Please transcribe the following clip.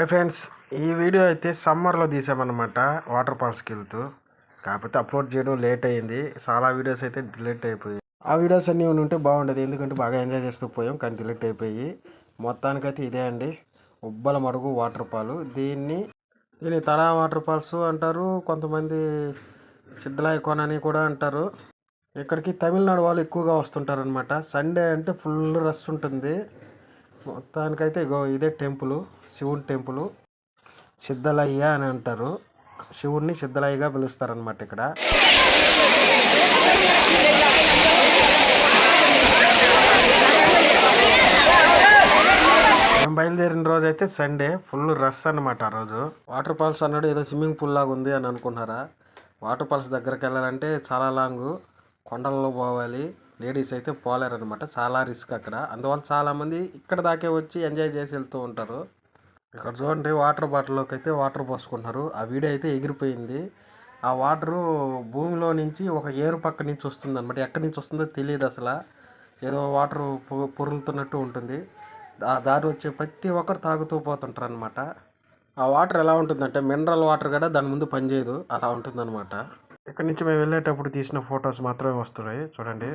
Hi friends, ఈ video అయితే సమ్మర్లో తీసామన్నమాట. వాటర్ ఫాల్స్కి వెళ్తూ, కాకపోతే అప్లోడ్ చేయడం లేట్ అయింది. చాలా వీడియోస్ అయితే డిలీట్ అయిపోయాయి. ఆ వీడియోస్ అన్నీ ఉంటే బాగుండేది, ఎందుకంటే బాగా ఎంజాయ్ చేస్తూ పోయాం, కానీ డిలీట్ అయిపోయి. మొత్తానికైతే ఇదే అండి, ఉబ్బల మడుగు వాటర్ ఫాల్. దీన్ని తడా వాటర్ ఫాల్స్ అంటారు, కొంతమంది సిద్ధలాయ కోన అని కూడా అంటారు. ఇక్కడికి తమిళనాడు వాళ్ళు ఎక్కువగా వస్తుంటారు అనమాట. సండే అంటే ఫుల్ రష్ ఉంటుంది. మొత్తానికైతే ఇదే టెంపుల్, శివుడి టెంపుల్. సిద్ధలయ్య అని అంటారు, శివుడిని సిద్ధలయ్యగా పిలుస్తారనమాట ఇక్కడ. మేము బయలుదేరిన రోజు అయితే సండే, ఫుల్ రష్ అనమాట. ఆ రోజు వాటర్ ఫాల్స్ అన్నాడు ఏదో స్విమ్మింగ్ పూల్ లాగా ఉంది అని అనుకుంటున్నారా? వాటర్ ఫాల్స్ దగ్గరికి వెళ్ళాలంటే చాలా లాంగ్, కొండల్లో పోవాలి. లేడీస్ అయితే పోలేరనమాట, చాలా రిస్క్ అక్కడ. అందువల్ల చాలామంది ఇక్కడ దాకే వచ్చి ఎంజాయ్ చేసి వెళ్తూ ఉంటారు. ఇక్కడ చూడండి, వాటర్ బాటిల్లోకి అయితే వాటర్ పోసుకుంటున్నారు. ఆ వీడియో అయితే ఎగిరిపోయింది. ఆ వాటరు భూమిలో నుంచి ఒక ఏరు పక్క నుంచి వస్తుంది అనమాట. ఎక్కడి నుంచి వస్తుందో తెలియదు అసలు. ఏదో వాటర్ పొరులుతున్నట్టు ఉంటుంది. ఆ దారి వచ్చే ప్రతి ఒక్కరు తాగుతూ పోతుంటారు అనమాట. ఆ వాటర్ ఎలా ఉంటుందంటే మినరల్ వాటర్ కూడా దాని ముందు పనిచేయదు, అలా ఉంటుందన్నమాట. ఇక్కడ నుంచి మేము వెళ్ళేటప్పుడు తీసిన ఫొటోస్ మాత్రమే వస్తున్నాయి చూడండి.